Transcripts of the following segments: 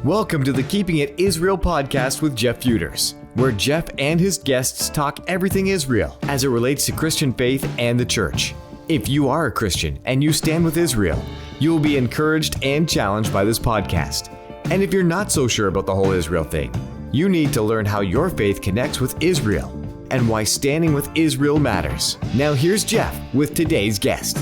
Welcome to the Keeping It Israel podcast with Jeff Feuders, where Jeff and his guests talk everything Israel as it relates to Christian faith and the church. If you are a Christian and you stand with Israel, you will be encouraged and challenged by this podcast. And if you're not so sure about the whole Israel thing, you need to learn how your faith connects with Israel and why standing with Israel matters. Now here's Jeff with today's guest.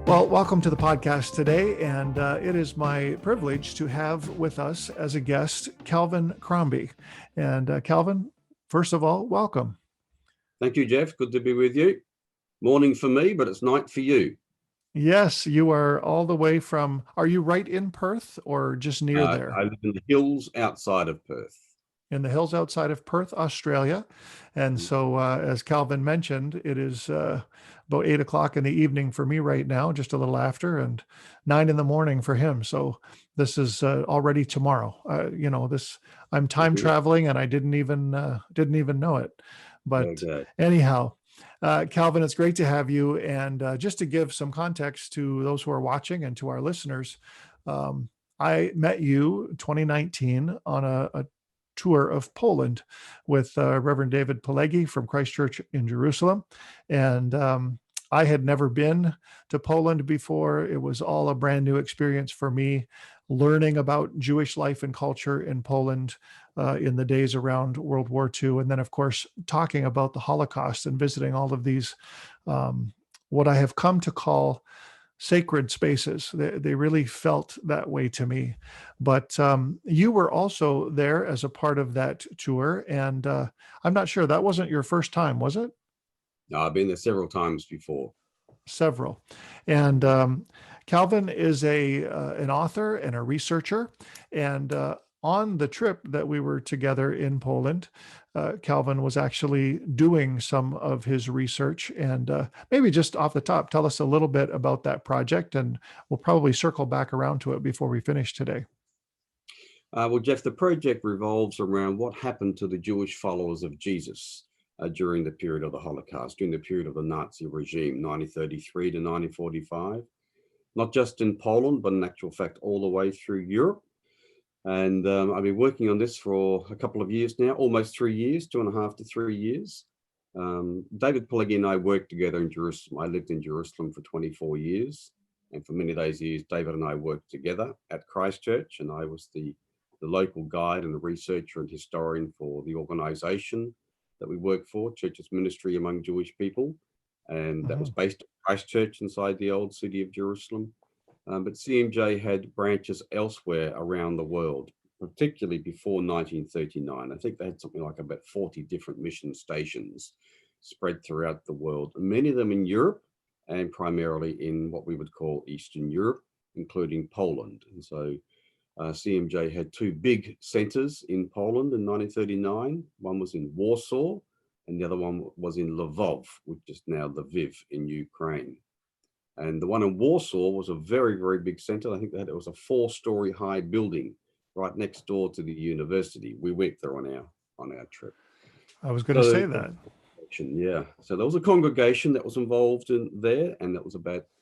Well, welcome to the podcast today, and it is my privilege to have with us as a guest Kelvin Crombie. And Kelvin, first of all, welcome. Thank you, Jeff. Good to be with you. Morning for me, but it's night for you. Yes, you are all the way from, are you right in Perth or just near there? I live in the hills outside of Perth. In the hills outside of Perth, Australia. And so, as Kelvin mentioned, it is about 8 o'clock in the evening for me right now, just a little after, and 9 in the morning for him. So this is already tomorrow. I'm time traveling, and I didn't even know it. But anyhow, Kelvin, it's great to have you. And just to give some context to those who are watching and to our listeners, I met you 2019 on a tour of Poland with Reverend David Pileggi from Christ Church in Jerusalem. And I had never been to Poland before. It was all a brand new experience for me, learning about Jewish life and culture in Poland in the days around World War II. And then, of course, talking about the Holocaust and visiting all of these, what I have come to call sacred spaces. They really felt that way to me. But you were also there as a part of that tour. And I'm not sure, that wasn't your first time, was it? No, I've been there several times before. Several. And Kelvin is an author and a researcher. And on the trip that we were together in Poland, Kelvin was actually doing some of his research. And maybe just off the top, tell us a little bit about that project, and we'll probably circle back around to it before we finish today. Well, Jeff, the project revolves around what happened to the Jewish followers of Jesus during the period of the Holocaust, during the period of the Nazi regime, 1933 to 1945, not just in Poland, but in actual fact, all the way through Europe. And I've been working on this for a couple of years now, almost 3 years, 2.5 to 3 years. David Pileggi and I worked together in Jerusalem. I lived in Jerusalem for 24 years. And for many of those years, David and I worked together at Christ Church. And I was the local guide and the researcher and historian for the organization that we worked for, Church's Ministry Among Jewish People. And that was based at Christ Church inside the old city of Jerusalem. But CMJ had branches elsewhere around the world, particularly before 1939. I think they had something like about 40 different mission stations spread throughout the world, many of them in Europe and primarily in what we would call Eastern Europe, including Poland. And so CMJ had two big centers in Poland in 1939. One was in Warsaw and the other one was in Lvov, which is now Lviv in Ukraine. And the one in Warsaw was a very, very big center. I think that it was a 4-story high building right next door to the university. We went there on our trip. I was going to say that. Yeah. So there was a congregation that was involved in there, and that was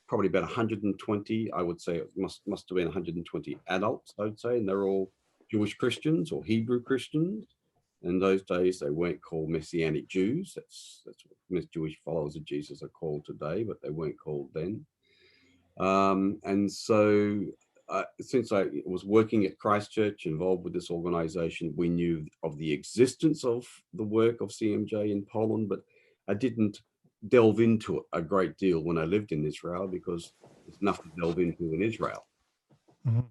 probably about 120. I would say it must have been 120 adults, I would say, and they're all Jewish Christians or Hebrew Christians. In those days, they weren't called Messianic Jews. That's what Jewish followers of Jesus are called today, but they weren't called then. And so since I was working at Christ Church, involved with this organization, we knew of the existence of the work of CMJ in Poland, but I didn't delve into it a great deal when I lived in Israel because there's enough to delve into in Israel.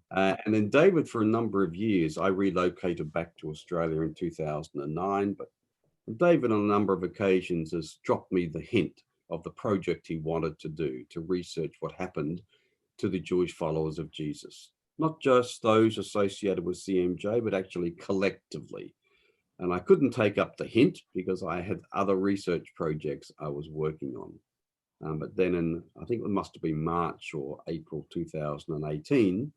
And then David, for a number of years, I relocated back to Australia in 2009. But David, on a number of occasions, has dropped me the hint of the project he wanted to do to research what happened to the Jewish followers of Jesus, not just those associated with CMJ, but actually collectively. And I couldn't take up the hint because I had other research projects I was working on. But then I think it must have been March or April 2018,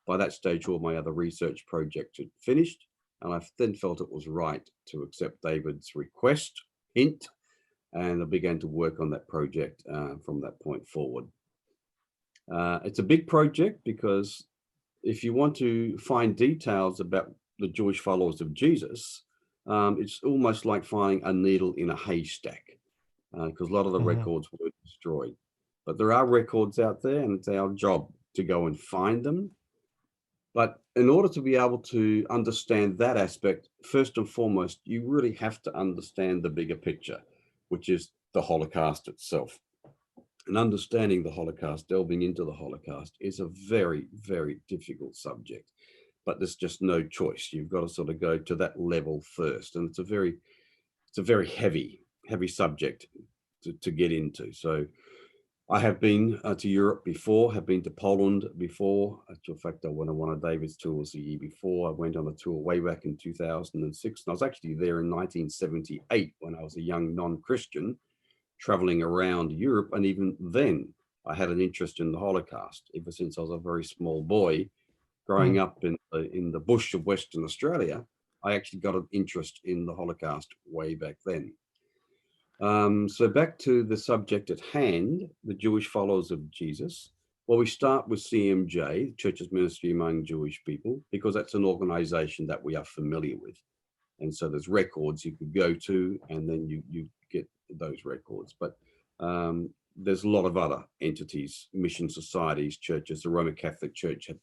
by that stage, all my other research projects had finished, and I then felt it was right to accept David's hint, and I began to work on that project from that point forward. It's a big project because if you want to find details about the Jewish followers of Jesus, it's almost like finding a needle in a haystack, because a lot of the Hmm. records were destroyed. But there are records out there, and it's our job to go and find them. But in order to be able to understand that aspect, first and foremost, you really have to understand the bigger picture, which is the Holocaust itself. And understanding the Holocaust, delving into the Holocaust, is a very, very difficult subject. But there's just no choice. You've got to sort of go to that level first, and it's a very heavy subject to get into. So I have been to Europe before, have been to Poland before. In fact, I went on one of David's tours the year before. I went on a tour way back in 2006. And I was actually there in 1978 when I was a young non-Christian traveling around Europe. And even then, I had an interest in the Holocaust ever since I was a very small boy growing Hmm. up in the bush of Western Australia. I actually got an interest in the Holocaust way back then. So back to the subject at hand, the Jewish followers of Jesus. Well, we start with CMJ, Church's Ministry Among Jewish People, because that's an organization that we are familiar with. And so there's records you could go to, and then you get those records. But there's a lot of other entities, mission societies, churches. The Roman Catholic Church had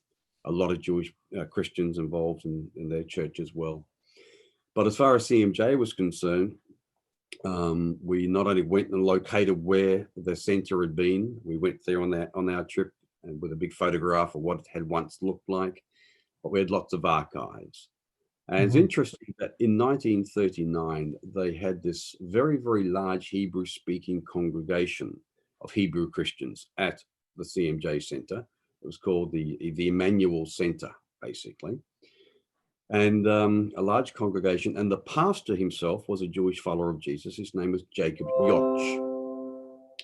a lot of Jewish Christians involved in their church as well. But as far as CMJ was concerned, we not only went and located where the center had been, we went there on our trip and with a big photograph of what it had once looked like, but we had lots of archives. And it's Hmm. interesting that in 1939, they had this very, very large Hebrew speaking congregation of Hebrew Christians at the CMJ Center. It was called the Emmanuel Center, basically. And a large congregation. And the pastor himself was a Jewish follower of Jesus. His name was Jacob Yoch.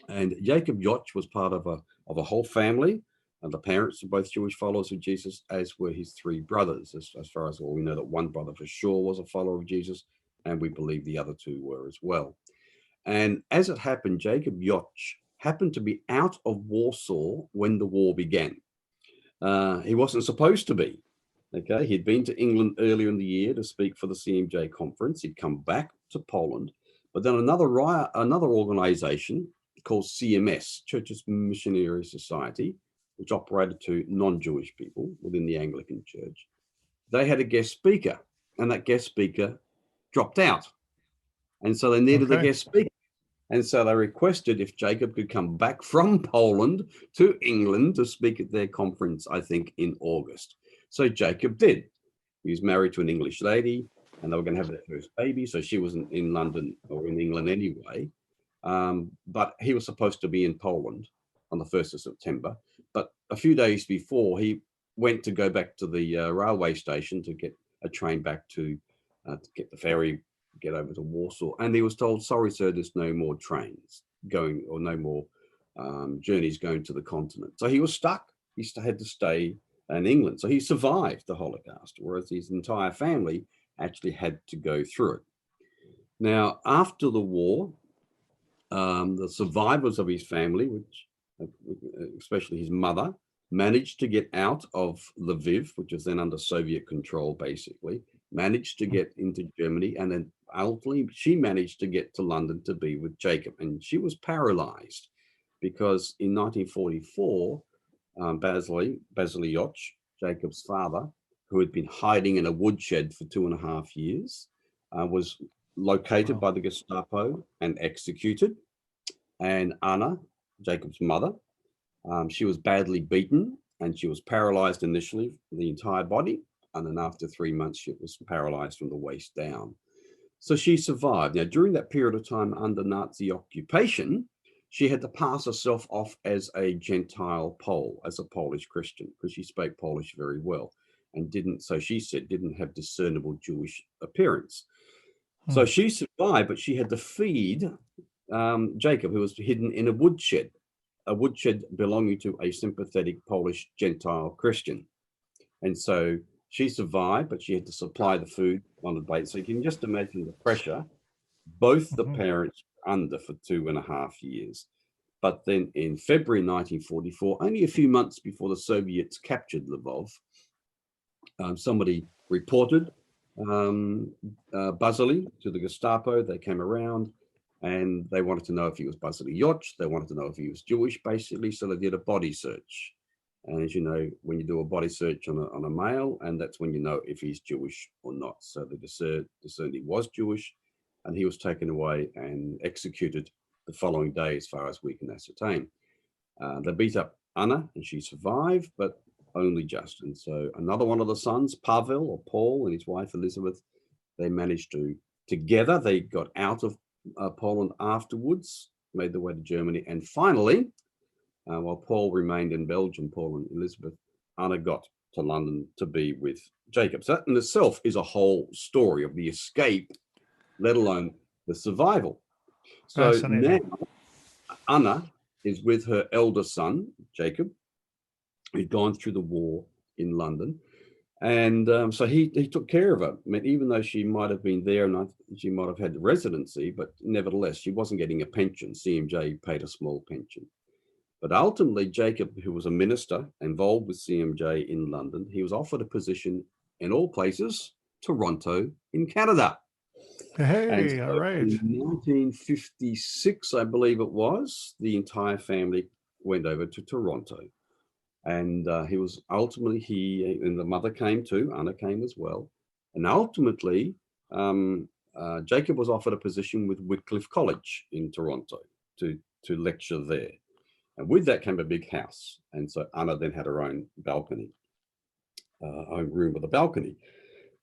And Jacob Yoch was part of a whole family. And the parents are both Jewish followers of Jesus, as were his three brothers. As far as well, we know that one brother for sure was a follower of Jesus, and we believe the other two were as well. And as it happened, Jacob Yoch happened to be out of Warsaw when the war began. He wasn't supposed to be. Okay, he'd been to England earlier in the year to speak for the CMJ conference. He'd come back to Poland, but then another organization called CMS, Church's Missionary Society, which operated to non-Jewish people within the Anglican Church, they had a guest speaker, and that guest speaker dropped out. And so they needed a Okay. guest speaker. And so they requested if Jacob could come back from Poland to England to speak at their conference, I think, in August. So Jacob did. He was married to an English lady, and they were going to have their first baby. So she wasn't in London or in England anyway. But he was supposed to be in Poland on the 1st of September. But a few days before, he went to go back to the railway station to get a train back to get the ferry, get over to Warsaw. And he was told, sorry, sir, there's no more trains going or no more journeys going to the continent. So he was stuck. He had to stay in England. So he survived the Holocaust, whereas his entire family actually had to go through it. Now, after the war, the survivors of his family, which especially his mother, managed to get out of Lviv, which was then under Soviet control, basically, managed to get into Germany, and then ultimately she managed to get to London to be with Jacob. And she was paralyzed because in 1944, Basil Yoch, Jacob's father, who had been hiding in a woodshed for 2.5 years, was located by the Gestapo and executed. And Anna, Jacob's mother, she was badly beaten and she was paralyzed initially, the entire body. And then after 3 months, she was paralyzed from the waist down. So she survived. Now, during that period of time under Nazi occupation, she had to pass herself off as a Gentile Pole, as a Polish Christian, because she spoke Polish very well and didn't, so she said, didn't have discernible Jewish appearance. So she survived, but she had to feed Jacob, who was hidden in a woodshed belonging to a sympathetic Polish Gentile Christian. And so she survived, but she had to supply the food on the plate. So you can just imagine the pressure both the parents were under for 2.5 years. But then in February 1944, only a few months before the Soviets captured Lvov, Somebody reported Basili to the Gestapo. They came around and they wanted to know if he was Basili Joch. They wanted to know if he was Jewish, basically. So they did a body search. And as you know, when you do a body search on a male, and that's when you know if he's Jewish or not. So they discerned he was Jewish, and he was taken away and executed the following day, as far as we can ascertain. They beat up Anna, and she survived, but only just. And so another one of the sons, Pavel or Paul, and his wife Elizabeth, they managed to, together, they got out of Poland afterwards, made their way to Germany, and finally, while Paul remained in Belgium, Paul and Elizabeth, Anna got to London to be with Jacob. So that in itself is a whole story of the escape, let alone the survival. So now Anna is with her elder son, Jacob, who'd gone through the war in London. And so he took care of her. I mean, even though she might have been there and she might have had residency, but nevertheless, she wasn't getting a pension. CMJ paid a small pension. But ultimately, Jacob, who was a minister involved with CMJ in London, he was offered a position in all places, Toronto in Canada. Hey, so all right. In 1956, I believe it was, the entire family went over to Toronto. And he was ultimately, and the mother came too, Anna came as well. And ultimately, Jacob was offered a position with Wycliffe College in Toronto to lecture there. And with that came a big house. And so Anna then had her own balcony, own room with a balcony,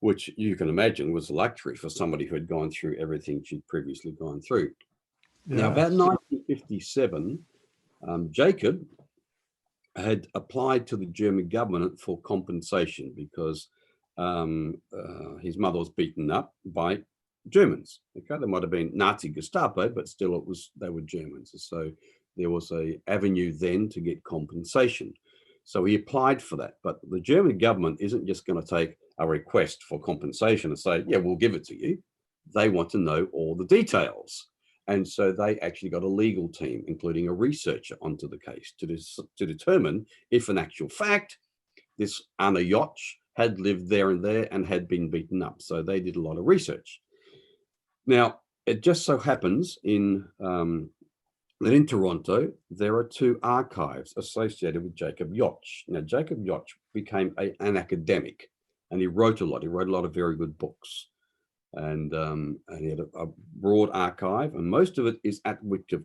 which you can imagine was a luxury for somebody who had gone through everything she'd previously gone through. Yes. Now, about 1957, Jacob had applied to the German government for compensation because his mother was beaten up by Germans. Okay, they might have been Nazi Gestapo, but still they were Germans. So there was a avenue then to get compensation. So he applied for that. But the German government isn't just going to take a request for compensation and say, yeah, we'll give it to you. They want to know all the details. And so they actually got a legal team, including a researcher, onto the case to determine if, in actual fact, this Anna Joch had lived there and had been beaten up. So they did a lot of research. Now, it just so happens that in Toronto, there are two archives associated with Jacob Joch. Now, Jacob Joch became an academic, and he wrote a lot. He wrote a lot of very good books. And he had a broad archive, and most of it is at Wycliffe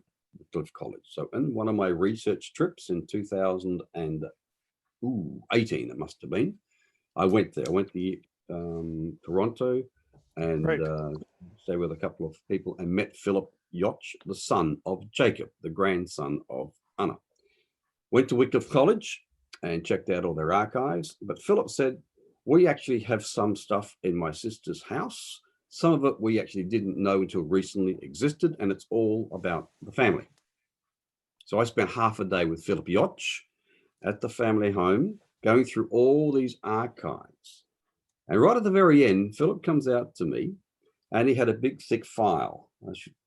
College. So in one of my research trips in 2018, it must have been, I went there. I went to Toronto and stayed with a couple of people and met Philip Joch, the son of Jacob, the grandson of Anna. Went to Wycliffe College and checked out all their archives. But Philip said, we actually have some stuff in my sister's house. Some of it we actually didn't know until recently existed, and it's all about the family. So I spent half a day with Philip Joch at the family home, going through all these archives. And right at the very end, Philip comes out to me, and he had a big, thick file.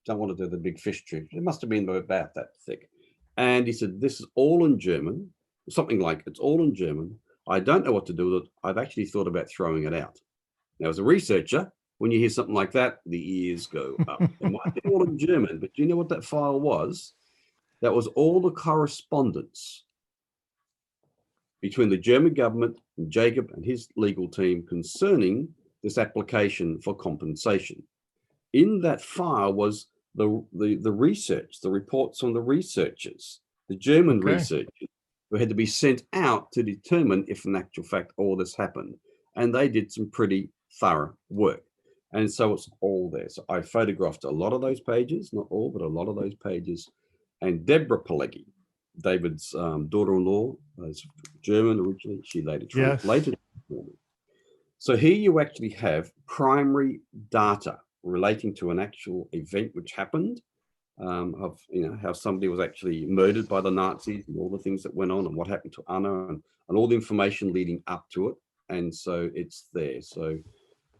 Don't want to do the big fish tube. It must have been about that thick. And he said, this is all in German, something like, it's all in German. I don't know what to do with it. I've actually thought about throwing it out. Now, as a researcher, when you hear something like that, the ears go up. It might be all in German, but do you know what that file was? That was all the correspondence between the German government and Jacob and his legal team concerning this application for compensation. In that file was the research, the reports from the researchers, the German researchers, who had to be sent out to determine if in actual fact all this happened. And they did some pretty thorough work. And so it's all there. So I photographed a lot of those pages, not all, but a lot of those pages. And Deborah Pileggi, David's daughter-in-law, is German originally. She later translated it for me. So here you actually have primary data relating to an actual event which happened, of how somebody was actually murdered by the Nazis and all the things that went on and what happened to Anna and all the information leading up to it. And so it's there. So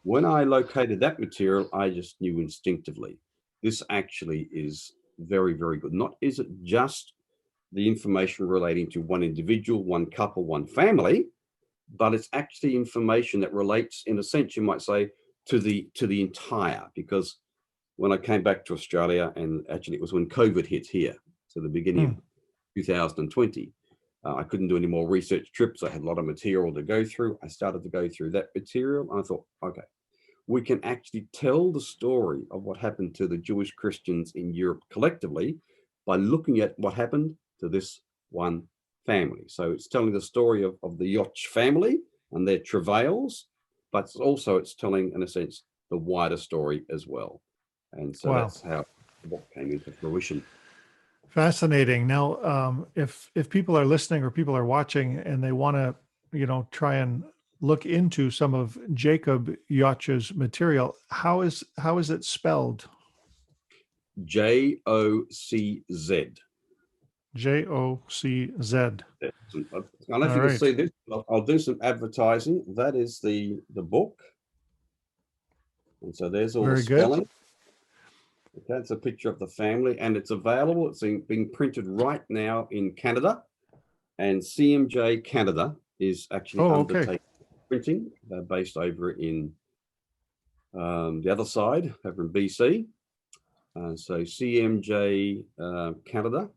when I located that material, I just knew instinctively, this actually is very, very good. Not is it just the information relating to one individual, one couple, one family, but it's actually information that relates, in a sense, you might say, to the entire. Because when I came back to Australia, and actually it was when COVID hit here, so the beginning of 2020, I couldn't do any more research trips. I had a lot of material to go through. I started to go through that material, and I thought, okay, we can actually tell the story of what happened to the Jewish Christians in Europe collectively by looking at what happened to this one family. So it's telling the story of the Yoch family and their travails, but it's telling, in a sense, the wider story as well. And so Wow. that's how the book came into fruition. Fascinating. Now, if people are listening or people are watching and they want to, try and look into some of Jacob Yoch's material, how is it spelled? JOCZ. JOCZ. I don't know if All you can right. see this. I'll do some advertising. That is the book. And so there's all Very the good. spelling. Okay, it's a picture of the family, and it's available. It's being printed right now in Canada, and CMJ Canada is actually undertaking printing. They're based over in the other side, over in BC. So CMJ Canada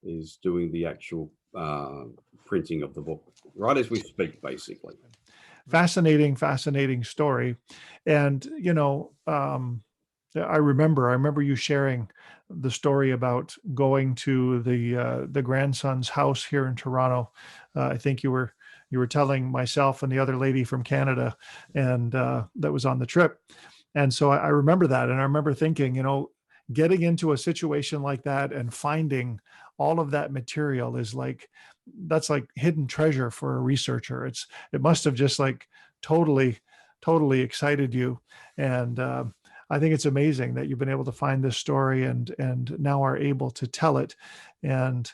is doing the actual printing of the book right as we speak, basically. Fascinating story. And, I remember you sharing the story about going to the grandson's house here in Toronto. I think you were telling myself and the other lady from Canada, and that was on the trip. And so I remember that, and I remember thinking, getting into a situation like that and finding all of that material that's like hidden treasure for a researcher. It must have just like totally excited you. And I think it's amazing that you've been able to find this story and now are able to tell it. And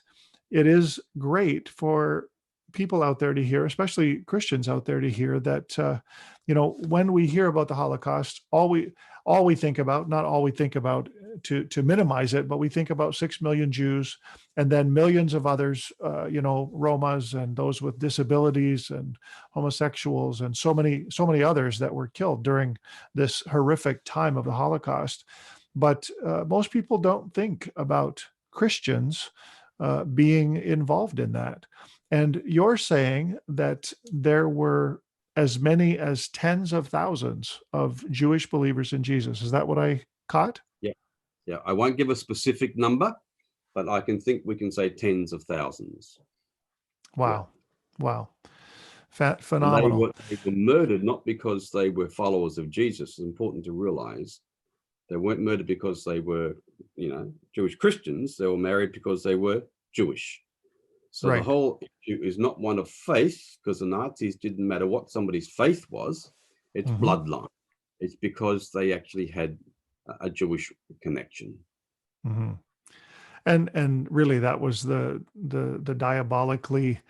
it is great for people out there to hear, especially Christians out there to hear that, when we hear about the Holocaust, all we think about, not all we think about to minimize it, but we think about 6 million Jews and then millions of others, Romas and those with disabilities and homosexuals and so many others that were killed during this horrific time of the Holocaust. But most people don't think about Christians being involved in that. And you're saying that there were as many as tens of thousands of Jewish believers in Jesus. Is that what I caught? Yeah. I won't give a specific number, but I think we can say tens of thousands. Wow. Yeah. Wow. And Phenomenal. they were murdered not because they were followers of Jesus. It's important to realize they weren't murdered because they were, Jewish Christians. They were married because they were Jewish. So Right. the whole issue is not one of faith, because the Nazis didn't matter what somebody's faith was. It's bloodline. It's because they actually had a Jewish connection. Mm-hmm. And really, that was the diabolically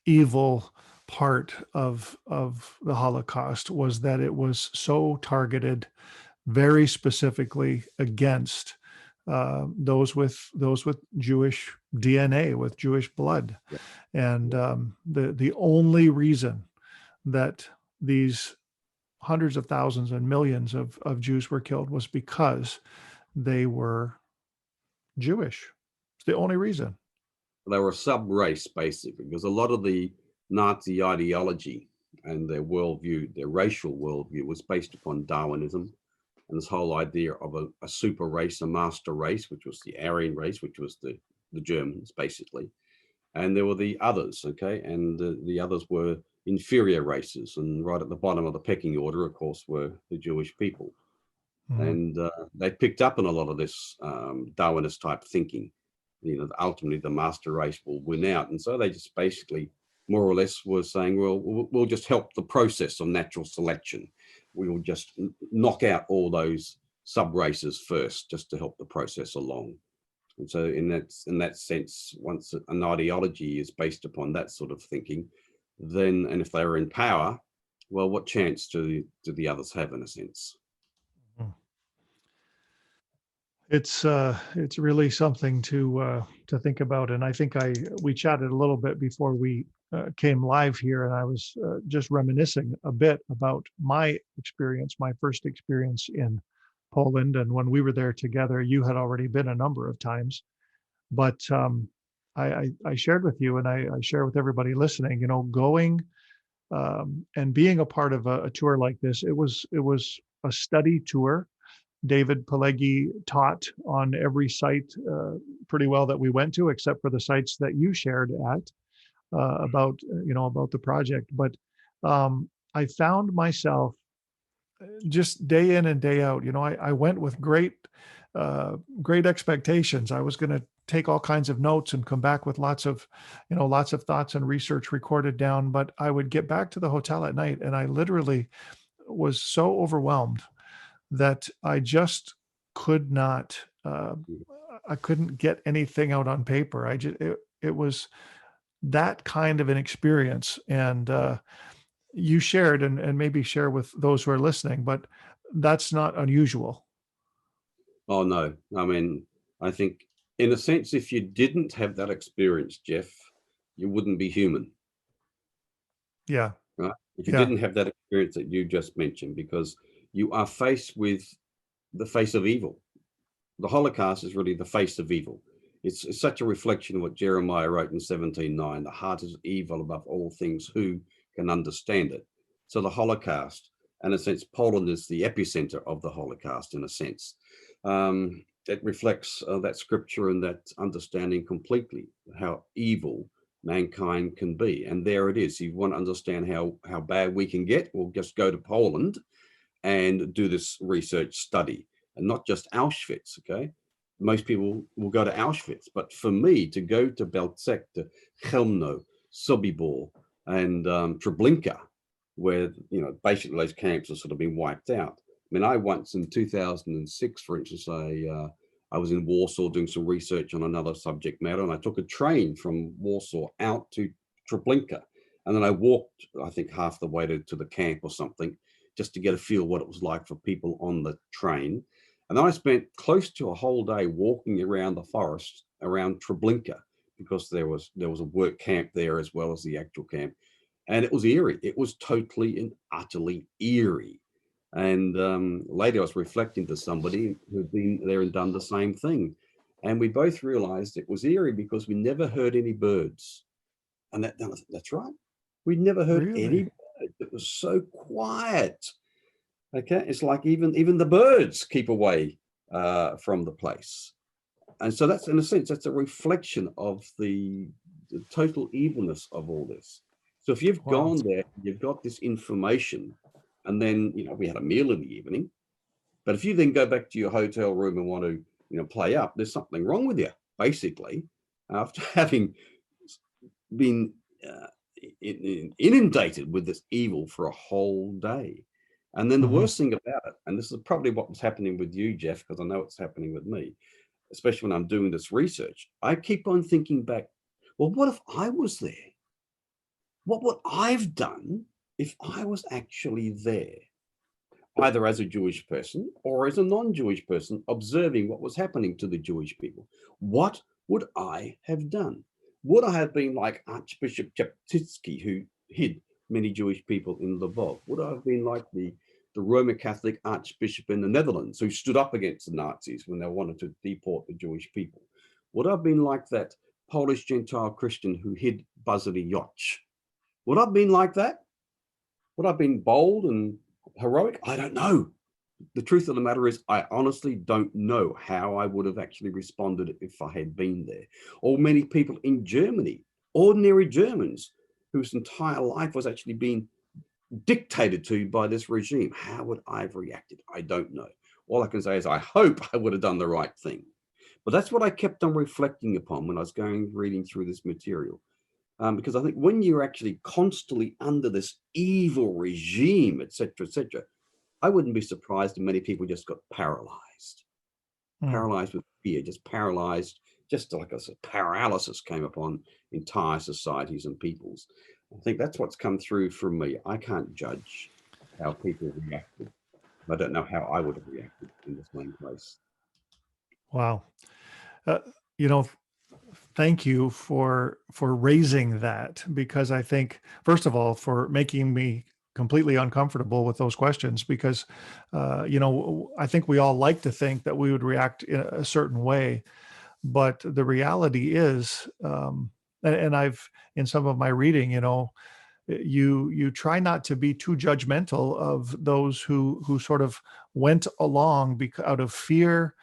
evil part of the Holocaust, was that it was so targeted very specifically against those with Jewish DNA, with Jewish blood. Yeah. And the only reason that these hundreds of thousands and millions of Jews were killed was because they were Jewish. It's the only reason. They were a sub-race, basically, because a lot of the Nazi ideology and their worldview, their racial worldview, was based upon Darwinism and this whole idea of a super race, a master race, which was the Aryan race, which was the Germans, basically. And there were the others, okay? And the others were inferior races. And right at the bottom of the pecking order, of course, were the Jewish people. And they picked up on a lot of this Darwinist type thinking. Ultimately the master race will win out. And so they just basically more or less were saying, well, we'll just help the process of natural selection. We will just knock out all those sub races first, just to help the process along. And so in that sense, once an ideology is based upon that sort of thinking, then, and if they were in power, well, what chance do the others have, in a sense? It's really something to think about. And I think we chatted a little bit before we came live here, and I was just reminiscing a bit about my experience, my first experience in Poland. And when we were there together, you had already been a number of times, but I shared with you, and I share with everybody listening, going and being a part of a tour like this. It was a study tour. David Pelegi taught on every site pretty well that we went to, except for the sites that you shared at about the project. But I found myself just day in and day out. I went with great expectations. I was going to take all kinds of notes and come back with lots of thoughts and research recorded down. But I would get back to the hotel at night, and I literally was so overwhelmed that I just could not, I couldn't get anything out on paper. It was that kind of an experience. And you shared, and maybe share with those who are listening, but that's not unusual. Oh, no. I mean, I think in a sense, if you didn't have that experience, Jeff, you wouldn't be human, Yeah. right? If you Yeah. didn't have that experience that you just mentioned, because you are faced with the face of evil. The Holocaust is really the face of evil. It's such a reflection of what Jeremiah wrote in 17:9. The heart is evil above all things. Who can understand it? So the Holocaust, in a sense, Poland is the epicenter of the Holocaust, in a sense. It reflects that scripture and that understanding completely, how evil mankind can be. And there it is. If you want to understand how bad we can get, we'll just go to Poland and do this research study, and not just Auschwitz. Okay, most people will go to Auschwitz, but for me to go to Belzec, to Chelmno, Sobibor, and Treblinka, where basically those camps have sort of been wiped out. I mean, I once in 2006, for instance, I was in Warsaw doing some research on another subject matter, and I took a train from Warsaw out to Treblinka, and then I walked, I think, half the way to the camp or something, just to get a feel what it was like for people on the train. And then I spent close to a whole day walking around the forest around Treblinka, because there was a work camp there as well as the actual camp. And it was eerie. It was totally and utterly eerie. And later I was reflecting to somebody who'd been there and done the same thing. And we both realized it was eerie because we never heard any birds. And that's right. We never heard any Really? birds. It was so quiet. Okay, it's like even the birds keep away from the place. And so that's, in a sense, that's a reflection of the total evilness of all this. So if you've Wow. gone there, you've got this information, and then we had a meal in the evening. But if you then go back to your hotel room and want to play up, there's something wrong with you, basically, after having been inundated with this evil for a whole day. And then the Hmm. worst thing about it, and this is probably what was happening with you, Jeff, because I know it's happening with me, especially when I'm doing this research, I keep on thinking back, well, what if I was there? What would I've done if I was actually there, either as a Jewish person or as a non-Jewish person observing what was happening to the Jewish people? What would I have done? Would I have been like Archbishop Chaptitsky, who hid many Jewish people in Lvov? Would I have been like the Roman Catholic Archbishop in the Netherlands, who stood up against the Nazis when they wanted to deport the Jewish people? Would I have been like that Polish Gentile Christian who hid Bazily Joch? Would I have been like that? Would I have been bold and heroic? I don't know. The truth of the matter is, I honestly don't know how I would have actually responded if I had been there. Or many people in Germany, ordinary Germans, whose entire life was actually being dictated to by this regime. How would I have reacted? I don't know. All I can say is I hope I would have done the right thing. But that's what I kept on reflecting upon when I was reading through this material. Because I think when you're actually constantly under this evil regime, etc., I wouldn't be surprised if many people just got Mm. paralyzed with fear, just paralyzed, just like a paralysis came upon entire societies and peoples. I think that's what's come through from me. I can't judge how people reacted. I don't know how I would have reacted in the same place. Wow. Uh, you know, thank you for raising that, because I think, first of all, for making me completely uncomfortable with those questions, because I think we all like to think that we would react in a certain way, but the reality is, and I've, in some of my reading, you try not to be too judgmental of those who sort of went along out of fear,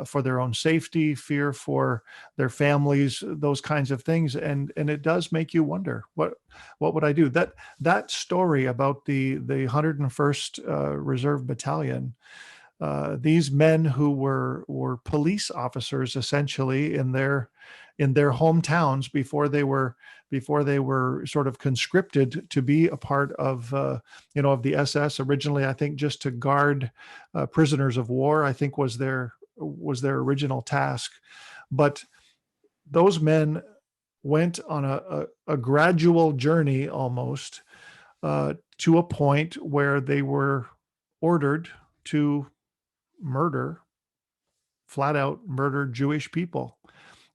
for their own safety, fear for their families, those kinds of things, and it does make you wonder, what would I do? That story about the 101st Reserve Battalion, these men who were police officers essentially in their hometowns before they were sort of conscripted to be a part of the SS originally. I think just to guard prisoners of war, I think was their original task. But those men went on a gradual journey almost, to a point where they were ordered to murder, flat out murder Jewish people.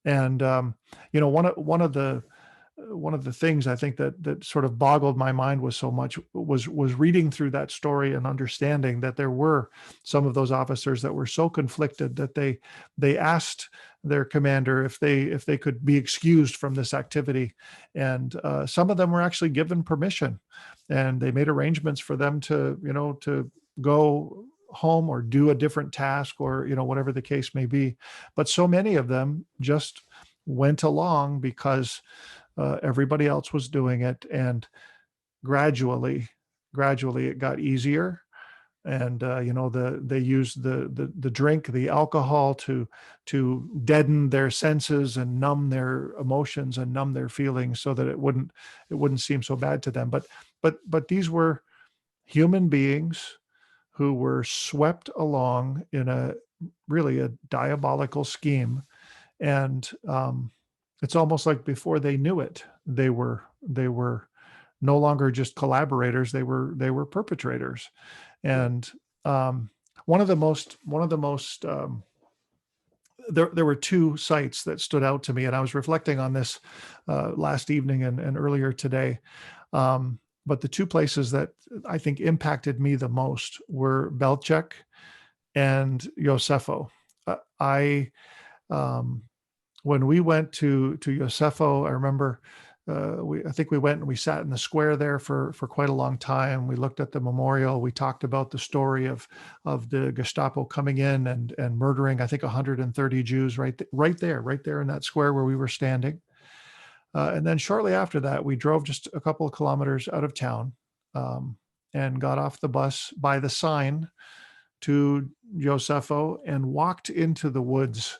And one of the things I think that sort of boggled my mind was reading through that story and understanding that there were some of those officers that were so conflicted that they asked their commander if they could be excused from this activity, and some of them were actually given permission, and they made arrangements for them to go home or do a different task, or whatever the case may be. But so many of them just went along because everybody else was doing it, and gradually, gradually it got easier. And they used the drink, the alcohol, to deaden their senses and numb their emotions and numb their feelings, so that it wouldn't seem so bad to them. But these were human beings who were swept along in a diabolical scheme. And it's almost like before they knew it, they were no longer just collaborators; they were perpetrators. And one of the most there were two sites that stood out to me, and I was reflecting on this last evening and earlier today. But the two places that I think impacted me the most were Belchek and Josefo. I When we went to Josefo, I remember I think we went and we sat in the square there for quite a long time. We looked at the memorial. We talked about the story of the Gestapo coming in and murdering, I think, 130 Jews right there in that square where we were standing. And then shortly after that, we drove just a couple of kilometers out of town, um, and got off the bus by the sign to Josefo and walked into the woods,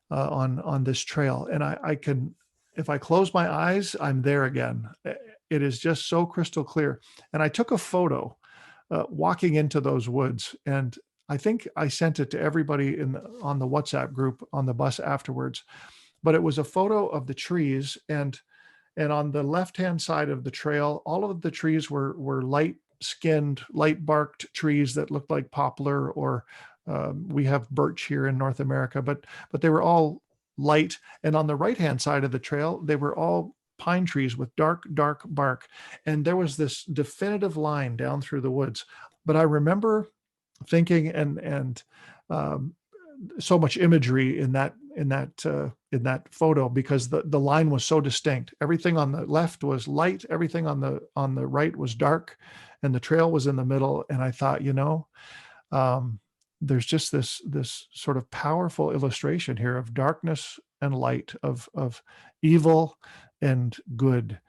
on this trail. And I can, if I close my eyes, I'm there again. It is just so crystal clear. And I took a photo walking into those woods, and I think I sent it to everybody on the WhatsApp group on the bus afterwards. But it was a photo of the trees, and on the left-hand side of the trail, all of the trees were light-skinned, light-barked trees that looked like poplar, or we have birch here in North America, but they were all light. And on the right-hand side of the trail, they were all pine trees with dark, dark bark. And there was this definitive line down through the woods. But I remember thinking, and so much imagery in that photo, because the line was so distinct. Everything on the left was light, everything on the right was dark, and the trail was in the middle. And I thought, there's just this sort of powerful illustration here of darkness and light, of evil and good.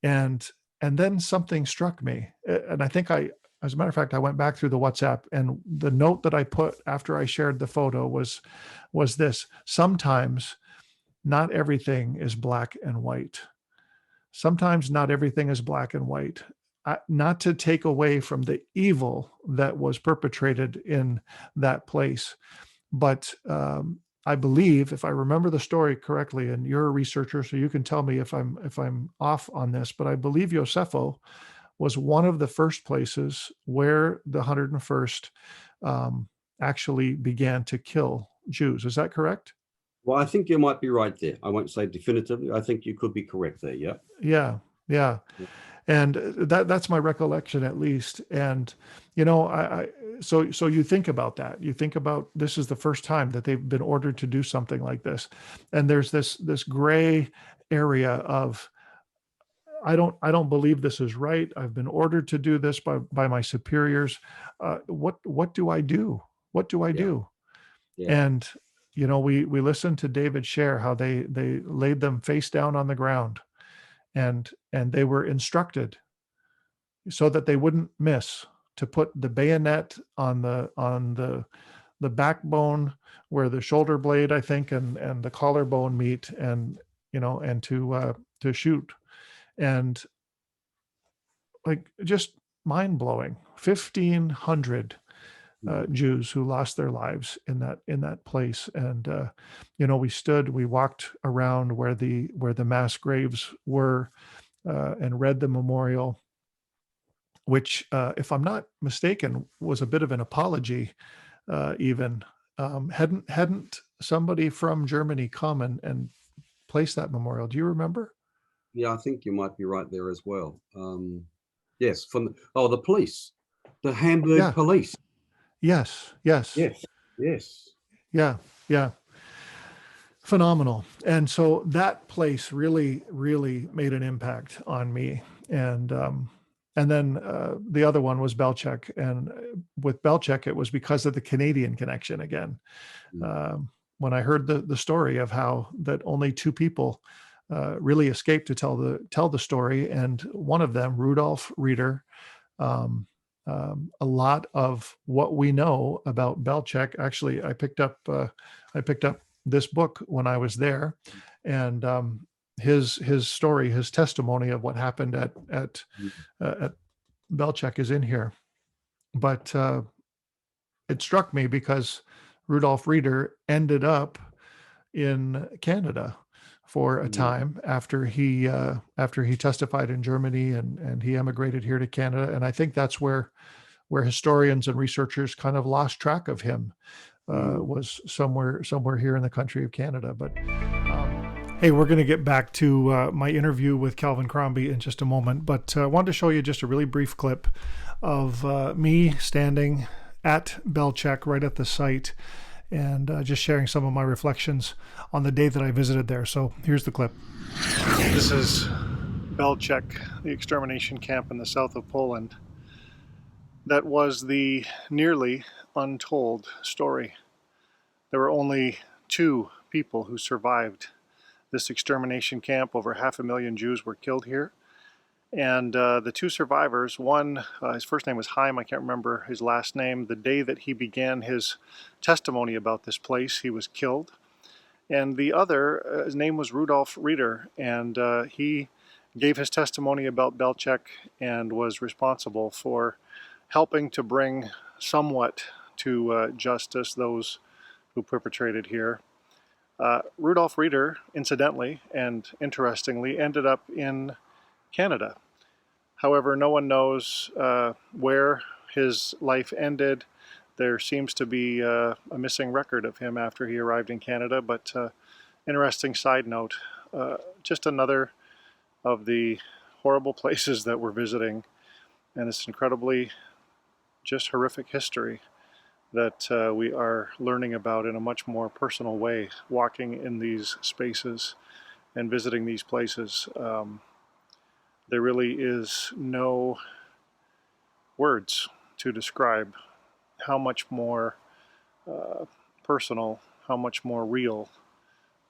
And then something struck me, and I think as a matter of fact, I went back through the WhatsApp, and the note that I put after I shared the photo was this: sometimes not everything is black and white. Sometimes not everything is black and white. Not to take away from the evil that was perpetrated in that place, but I believe, if I remember the story correctly, and you're a researcher, so you can tell me if I'm off on this, but I believe Josefo was one of the first places where the 101st actually began to kill Jews. Is that correct? Well, I think you might be right there. I won't say definitively. I think you could be correct there. Yeah. Yeah, yeah. And that's my recollection, at least. And you know, so you think about that. You think about, this is the first time that they've been ordered to do something like this, and there's this gray area of, I don't believe this is right. I've been ordered to do this by my superiors. What do I do? What do I Yeah. do? Yeah. And you know, we listened to David share how they laid them face down on the ground, and they were instructed so that they wouldn't miss, to put the bayonet on the backbone where the shoulder blade, I think, and the collarbone meet, and you know, and to shoot. And like, just mind blowing. 1,500 Mhm. Jews who lost their lives in that place. And you know, we walked around where the mass graves were, and read the memorial, which, if I'm not mistaken, was a bit of an apology. Even hadn't somebody from Germany come and place that memorial? Do you remember? Yeah, I think you might be right there as well. Yes, the police, the Hamburg Yeah. police. Yes. Yes. Yes, yes. Yeah. Yeah. Phenomenal. And so that place really, really made an impact on me. And then the other one was Belchek, and with Belchek, it was because of the Canadian connection again. Mm. When I heard the story of how that only two people really escaped to tell the story, and one of them, Rudolf Reeder, um, a lot of what we know about Belchek. Actually, I picked up this book when I was there, and his story, his testimony of what happened at Belchek is in here. But it struck me because Rudolf Reeder ended up in Canada for a Mm. time after he testified in Germany, and he emigrated here to Canada. And I think that's where historians and researchers kind of lost track of him, Mm. was somewhere here in the country of Canada. But hey, we're going to get back to my interview with Kelvin Crombie in just a moment, but I wanted to show you just a really brief clip of me standing at Belchek, right at the site, and just sharing some of my reflections on the day that I visited there. So here's the clip. This is Belchek, the extermination camp in the south of Poland. That was the nearly untold story. There were only 2 people who survived this extermination camp. Over 500,000 Jews were killed here. And the 2 survivors, one, his first name was Haim, I can't remember his last name. The day that he began his testimony about this place, he was killed. And the other, his name was Rudolf Reeder, and he gave his testimony about Belchek and was responsible for helping to bring somewhat to justice those who perpetrated here. Rudolf Reeder, incidentally and interestingly, ended up in Canada. However, no one knows where his life ended. There seems to be a missing record of him after he arrived in Canada, but interesting side note, just another of the horrible places that we're visiting, and it's incredibly just horrific history that we are learning about in a much more personal way, walking in these spaces and visiting these places. There really is no words to describe how much more personal, how much more real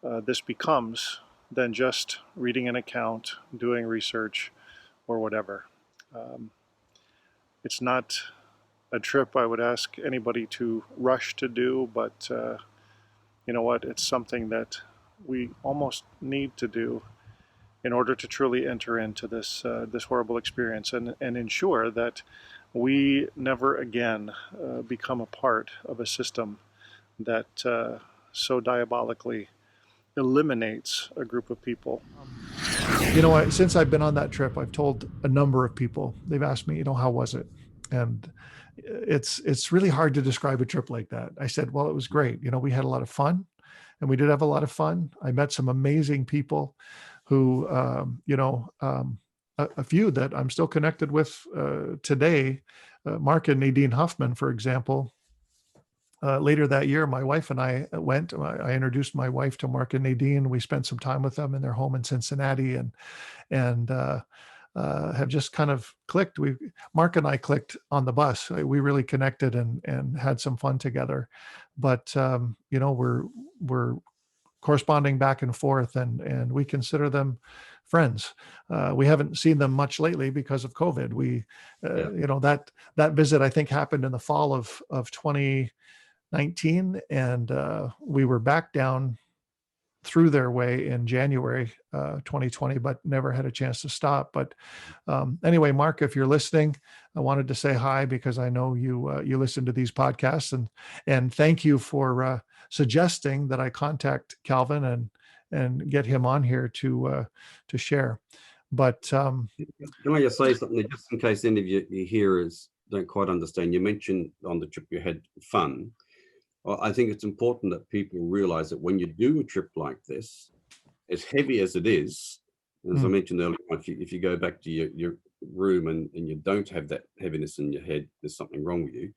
this becomes than just reading an account, doing research, or whatever. It's not a trip I would ask anybody to rush to do, but you know what? It's something that we almost need to do in order to truly enter into this horrible experience and ensure that we never again become a part of a system that so diabolically eliminates a group of people. You know, since I've been on that trip, I've told a number of people. They've asked me, how was it? And it's really hard to describe a trip like that. I said, well, it was great. We had a lot of fun, and we did have a lot of fun. I met some amazing people who, a few that I'm still connected with today. Mark and Nadine Huffman, for example. Later that year, my wife and I went. I introduced my wife to Mark and Nadine. We spent some time with them in their home in Cincinnati, and have just kind of clicked. Mark and I clicked on the bus. We really connected and had some fun together. But we're corresponding back and forth, and we consider them friends. We haven't seen them much lately because of COVID. That visit, I think, happened in the fall of 2019, and we were back down through their way in January 2020, but never had a chance to stop. But anyway, Mark, if you're listening, I wanted to say hi because I know you listen to these podcasts, and thank you for suggesting that I contact Kelvin and get him on here to share. But can I just say something just in case any of your hearers don't quite understand? You mentioned on the trip you had fun. Well, I think it's important that people realize that when you do a trip like this, as heavy as it is, as I mentioned earlier, if you go back to your room and you don't have that heaviness in your head, there's something wrong with you.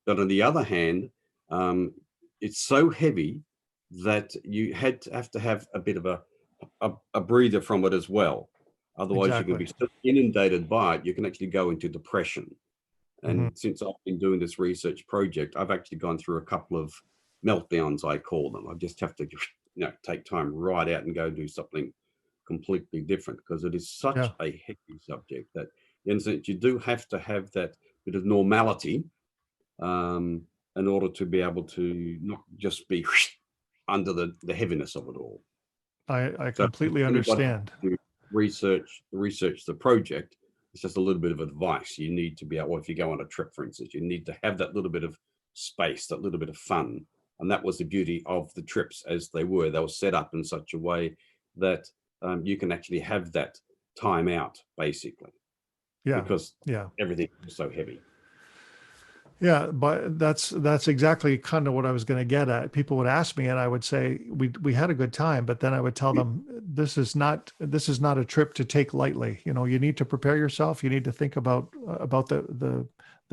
But on the other hand, it's so heavy that you have to have a bit of a breather from it as well. Otherwise, you can be so inundated by it, you can actually go into depression. And since I've been doing this research project, I've actually gone through a couple of meltdowns, I call them. I just have to take time right out and go do something completely different, because it is such a heavy subject that you do have to have that bit of normality in order to be able to not just be under the heaviness of it all. I completely understand. Research the project. It's just a little bit of advice. You need to be able, if you go on a trip, for instance, you need to have that little bit of space, that little bit of fun. And that was the beauty of the trips as they were. They were set up in such a way that you can actually have that time out, basically. Yeah. Because everything was so heavy. Yeah, but that's exactly kind of what I was going to get at. People would ask me, and I would say we had a good time, but then I would tell them this is not a trip to take lightly. You need to prepare yourself. You need to think about the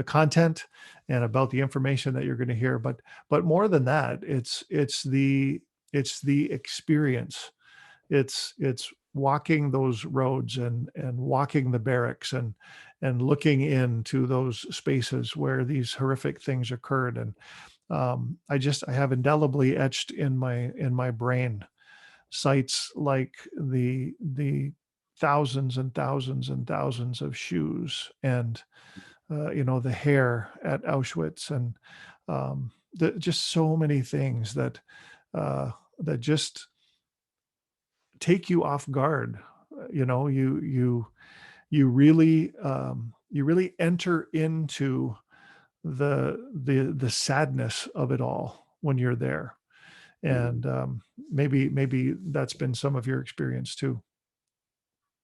content and about the information that you're going to hear. But more than that, it's the experience. It's walking those roads and walking the barracks and looking into those spaces where these horrific things occurred. And I have indelibly etched in my brain sites like the thousands and thousands and thousands of shoes and the hair at Auschwitz, and just so many things that just take you off guard. You really enter into the sadness of it all when you're there. And maybe that's been some of your experience too.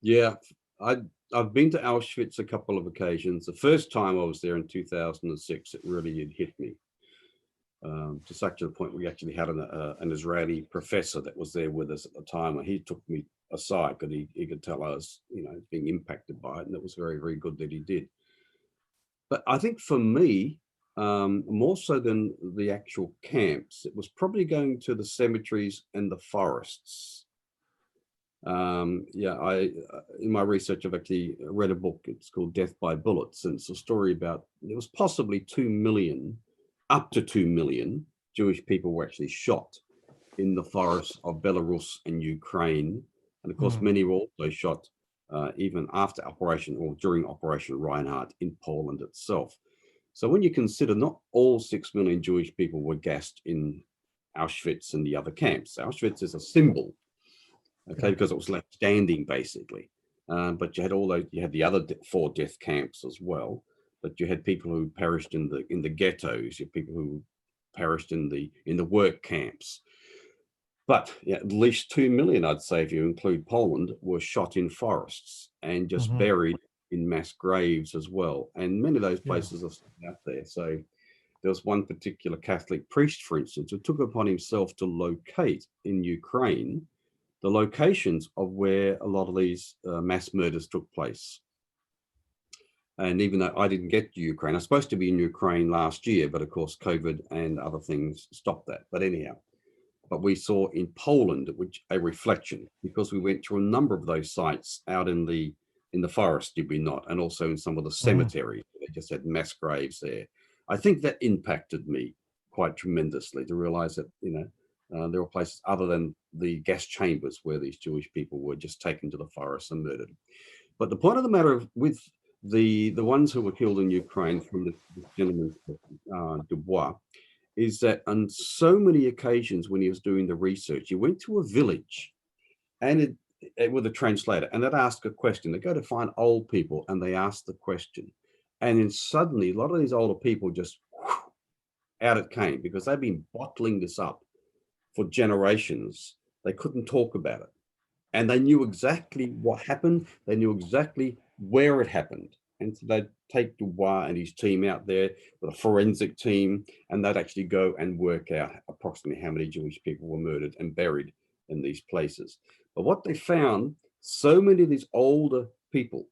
Yeah, I've been to Auschwitz a couple of occasions. The first time I was there in 2006, it really had hit me. To such a point, we actually had an Israeli professor that was there with us at the time, and he took me aside because he could tell I was, being impacted by it, and it was very, very good that he did. But I think for me, more so than the actual camps, it was probably going to the cemeteries and the forests. I in my research, I've actually read a book. It's called Death by Bullets, and it's a story about it was possibly 2 million. Up to 2 million Jewish people were actually shot in the forests of Belarus and Ukraine. And of course, many were also shot even after Operation or during Operation Reinhardt in Poland itself. So when you consider not all 6 million Jewish people were gassed in Auschwitz and the other camps, Auschwitz is a symbol, because it was left standing basically. But you had the other 4 death camps as well. But you had people who perished in the ghettos. You had people who perished in the work camps. But at least 2 million, I'd say, if you include Poland, were shot in forests and just buried in mass graves as well. And many of those Yeah. places are still out there. So there was one particular Catholic priest, for instance, who took upon himself to locate in Ukraine the locations of where a lot of these mass murders took place. And even though I didn't get to Ukraine, I was supposed to be in Ukraine last year, but of course, COVID and other things stopped that. But anyhow, but we saw in Poland, which a reflection, because we went through a number of those sites out in the forest, did we not? And also in some of the cemeteries, they just had mass graves there. I think that impacted me quite tremendously to realize that, there were places other than the gas chambers where these Jewish people were just taken to the forest and murdered. But the point of the matter with the ones who were killed in Ukraine from the gentleman, Dubois, is that on so many occasions when he was doing the research, he went to a village and with a translator, and they'd ask a question. They go to find old people and they ask the question. And then suddenly a lot of these older people just out it came, because they've been bottling this up for generations. They couldn't talk about it. And they knew exactly what happened. They knew exactly where it happened. And so they'd take Dubois and his team out there with a forensic team, and they'd actually go and work out approximately how many Jewish people were murdered and buried in these places. But what they found, so many of these older people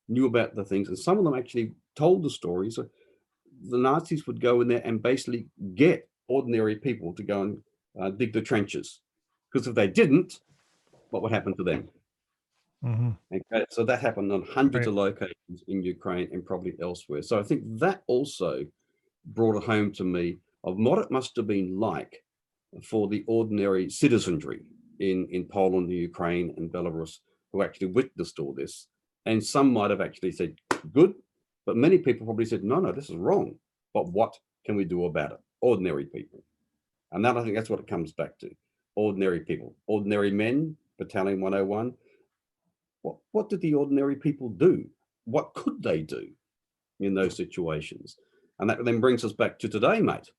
knew about the things, and some of them actually told the stories. So the Nazis would go in there and basically get ordinary people to go and dig the trenches. Because if they didn't, what would happen to them? Okay, so that happened on hundreds of locations in Ukraine and probably elsewhere. So I think that also brought it home to me of what it must have been like for the ordinary citizenry in Poland, Ukraine, and Belarus who actually witnessed all this. And some might have actually said, good, but many people probably said, no, this is wrong. But what can we do about it? Ordinary people. And that, I think that's what it comes back to. Ordinary people, ordinary men, Battalion 101. What did the ordinary people do? What could they do in those situations? And that then brings us back to today, mate.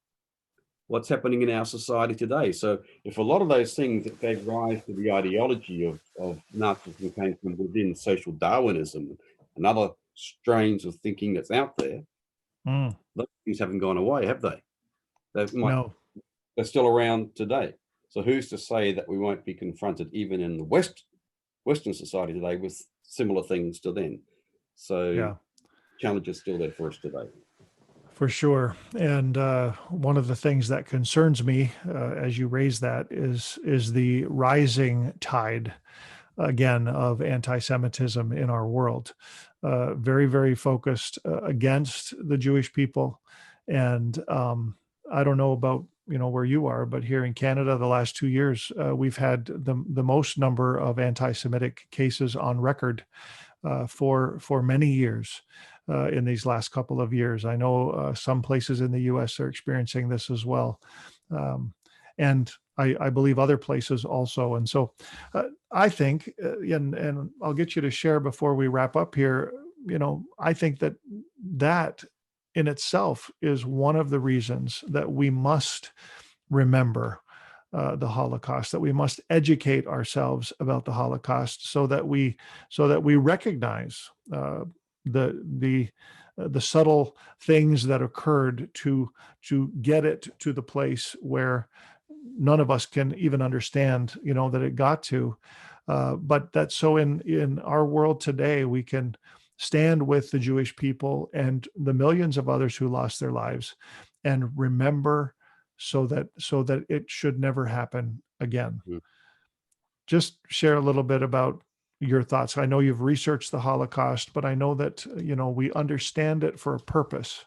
What's happening in our society today? So if a lot of those things that gave rise to the ideology of Nazism came from within social Darwinism and other strains of thinking that's out there, those things haven't gone away, have they? No. They're still around today. So who's to say that we won't be confronted even in the Western society today with similar things to then? So challenge is still there for us today. For sure. And one of the things that concerns me as you raise that is the rising tide, again, of anti-Semitism in our world. Very, very focused against the Jewish people. And I don't know about where you are, but here in Canada, the last 2 years, we've had the most number of anti-Semitic cases on record for many years in these last couple of years. I know some places in the U.S. are experiencing this as well, and I believe other places also. And so I think, and I'll get you to share before we wrap up here. I think that in itself is one of the reasons that we must remember the Holocaust, that we must educate ourselves about the Holocaust, so that we recognize the subtle things that occurred to get it to the place where none of us can even understand, that it got to. But that so in our world today, we can stand with the Jewish people and the millions of others who lost their lives and remember, so that it should never happen again. Just share a little bit about your thoughts. I know you've researched the Holocaust, but I know that, we understand it for a purpose.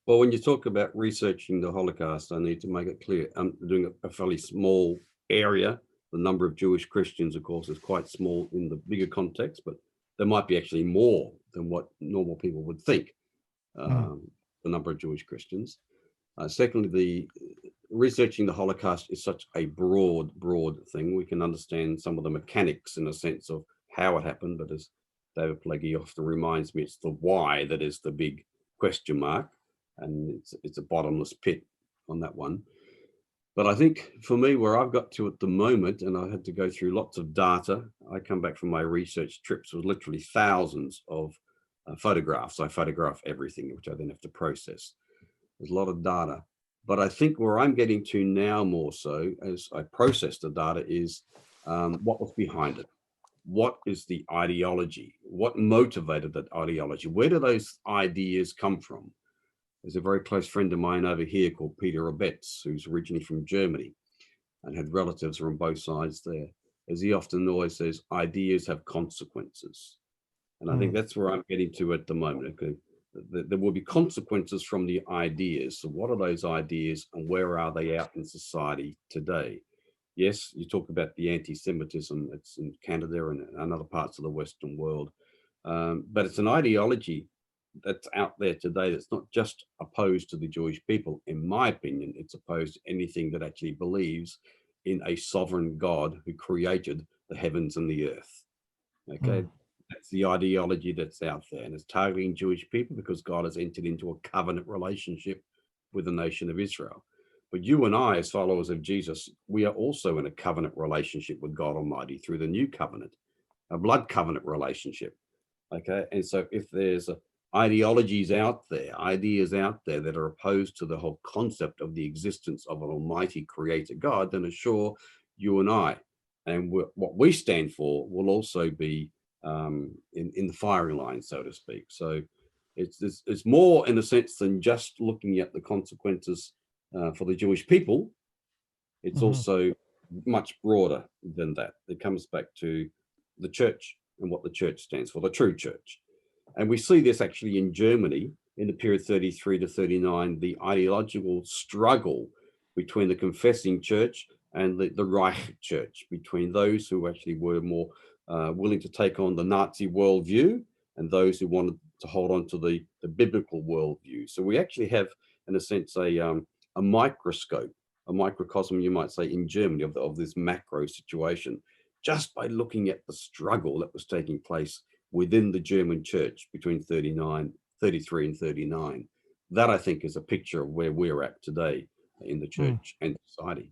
Well, when you talk about researching the Holocaust, I need to make it clear, I'm doing a fairly small area. The number of Jewish Christians, of course, is quite small in the bigger context, but there might be actually more than what normal people would think, the number of Jewish Christians. Secondly, the researching the Holocaust is such a broad thing. We can understand some of the mechanics in a sense of how it happened, but as David Pileggi often reminds me, it's the why that is the big question mark, and it's a bottomless pit on that one. But I think for me, where I've got to at the moment, and I had to go through lots of data, I come back from my research trips with literally thousands of photographs. I photograph everything, which I then have to process. There's a lot of data. But I think where I'm getting to now more so as I process the data is what was behind it. What is the ideology? What motivated that ideology? Where do those ideas come from? There's a very close friend of mine over here called Peter Abetz, who's originally from Germany and had relatives from both sides there. As he often always says, ideas have consequences. And I think that's where I'm getting to at the moment. Okay? There will be consequences from the ideas. So what are those ideas and where are they out in society today? Yes, you talk about the anti-Semitism that's in Canada and other parts of the Western world. But it's an ideology that's out there today that's not just opposed to the Jewish people. In my opinion, it's opposed to anything that actually believes in a sovereign God who created the heavens and the earth. Okay, that's the ideology that's out there, and it's targeting Jewish people because God has entered into a covenant relationship with the nation of Israel. But you and I, as followers of Jesus, we are also in a covenant relationship with God Almighty through the new covenant, a blood covenant relationship. Okay, and so if there's ideologies out there, ideas out there that are opposed to the whole concept of the existence of an almighty creator God, then assure you and I and what we stand for will also be in the firing line, so to speak. So it's more in a sense than just looking at the consequences for the Jewish people. It's also much broader than that. It comes back to the church and what the church stands for, the true church. And we see this actually in Germany in the period 33 to 39, the ideological struggle between the confessing church and the Reich church, between those who actually were more willing to take on the Nazi worldview and those who wanted to hold on to the biblical worldview. So we actually have, in a sense, a microscope, a microcosm, you might say, in Germany of this macro situation, just by looking at the struggle that was taking place within the German church between 33 and 39. That, I think, is a picture of where we're at today in the church and society.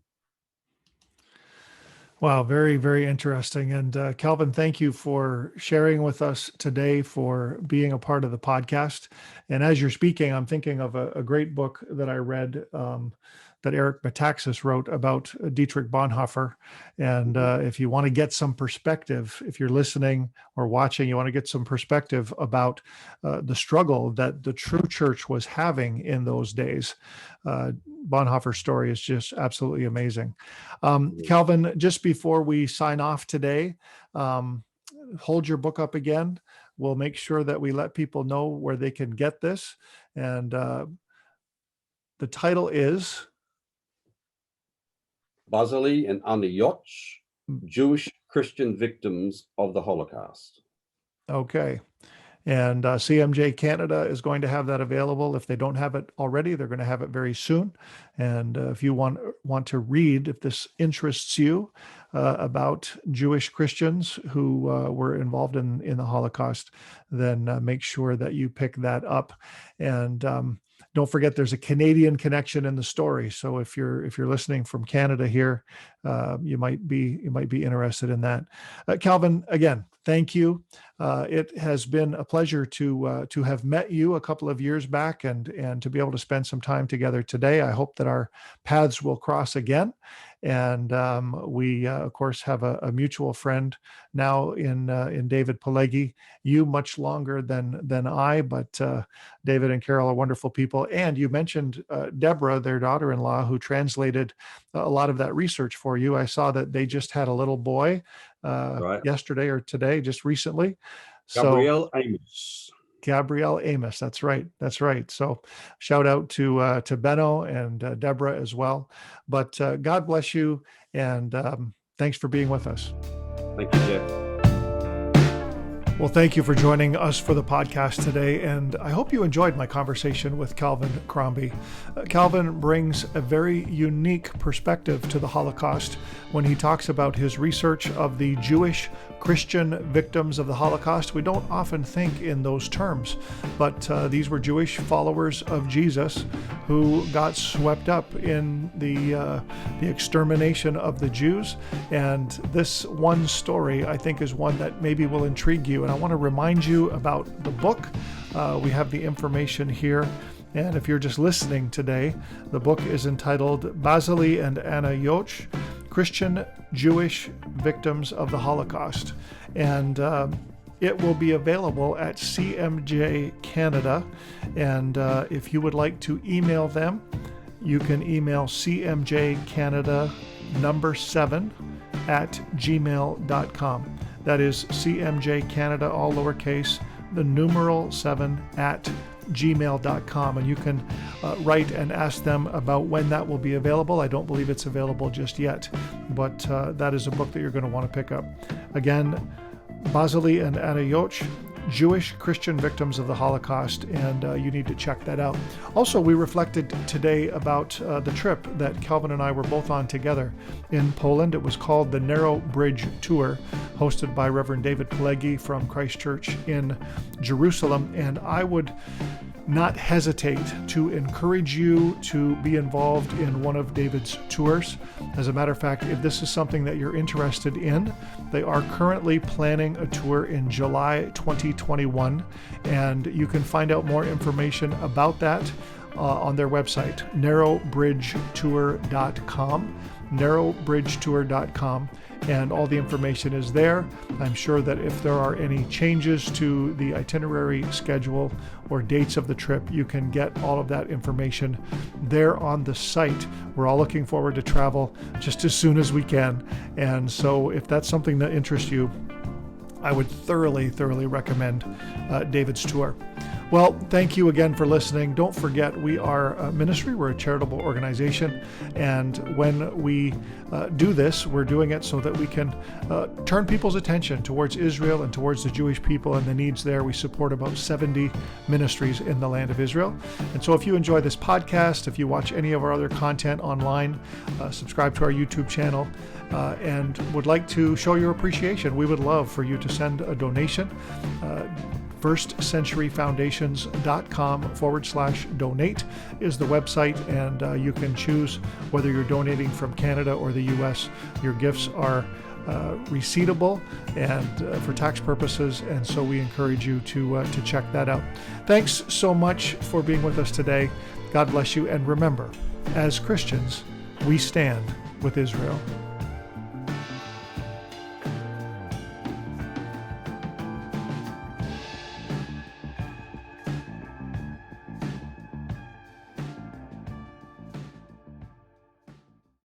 Wow, very, very interesting. And Kelvin, thank you for sharing with us today, for being a part of the podcast. And as you're speaking, I'm thinking of a great book that I read that Eric Metaxas wrote about Dietrich Bonhoeffer. And if you want to get some perspective, if you're listening or watching, you want to get some perspective about the struggle that the true church was having in those days. Bonhoeffer's story is just absolutely amazing. Kelvin, just before we sign off today, hold your book up again. We'll make sure that we let people know where they can get this. And the title is Basili and Anne Joch, Jewish Christian Victims of the Holocaust. Okay. And CMJ Canada is going to have that available. If they don't have it already, they're going to have it very soon. And if you want to read, if this interests you, about Jewish Christians who were involved in the Holocaust, then make sure that you pick that up. And don't forget, there's a Canadian connection in the story. So if you're listening from Canada here, you might be interested in that. Kelvin, again, thank you. It has been a pleasure to have met you a couple of years back and to be able to spend some time together today. I hope that our paths will cross again. And we, of course, have a mutual friend now in David Pileggi. You much longer than I, but David and Carol are wonderful people. And you mentioned Deborah, their daughter-in-law, who translated a lot of that research for you. I saw that they just had a little boy yesterday or today, just recently. Gabrielle Amos. That's right. So shout out to Benno and Deborah as well. But God bless you. And thanks for being with us. Thank you, Jeff. Well, thank you for joining us for the podcast today, and I hope you enjoyed my conversation with Kelvin Crombie. Kelvin brings a very unique perspective to the Holocaust when he talks about his research of the Jewish Christian victims of the Holocaust. We don't often think in those terms, but these were Jewish followers of Jesus who got swept up in the extermination of the Jews. And this one story, I think, is one that maybe will intrigue you. And I want to remind you about the book. We have the information here. And if you're just listening today, the book is entitled Basili and Anna Yoch, Christian Jewish Victims of the Holocaust. And it will be available at CMJ Canada. And if you would like to email them, you can email cmjcanada7@gmail.com. That is CMJ Canada, all lowercase, the numeral 7 at gmail.com, and you can write and ask them about when that will be available. I don't believe it's available just yet, but that is a book that you're going to want to pick up. Again, Basili and Anna Yoch, Jewish Christian Victims of the Holocaust, and you need to check that out. Also, we reflected today about the trip that Kelvin and I were both on together in Poland. It was called the Narrow Bridge Tour, hosted by Reverend David Pileggi from Christ Church in Jerusalem, and I would not hesitate to encourage you to be involved in one of David's tours. As a matter of fact, if this is something that you're interested in, they are currently planning a tour in July 2021, and you can find out more information about that on their website, narrowbridgetour.com, narrowbridgetour.com, and all the information is there. I'm sure that if there are any changes to the itinerary schedule or dates of the trip, you can get all of that information there on the site. We're all looking forward to travel just as soon as we can. And so if that's something that interests you, I would thoroughly recommend David's tour. Well, thank you again for listening. Don't forget, we are a ministry. We're a charitable organization. And when we do this, we're doing it so that we can turn people's attention towards Israel and towards the Jewish people and the needs there. We support about 70 ministries in the land of Israel. And so if you enjoy this podcast, if you watch any of our other content online, subscribe to our YouTube channel, and would like to show your appreciation, we would love for you to send a donation. firstcenturyfoundations.com/donate is the website, and you can choose whether you're donating from Canada or the US. Your gifts are receivable and for tax purposes, and so we encourage you to check that out. Thanks so much for being with us today. God bless you, and remember, as Christians, we stand with Israel.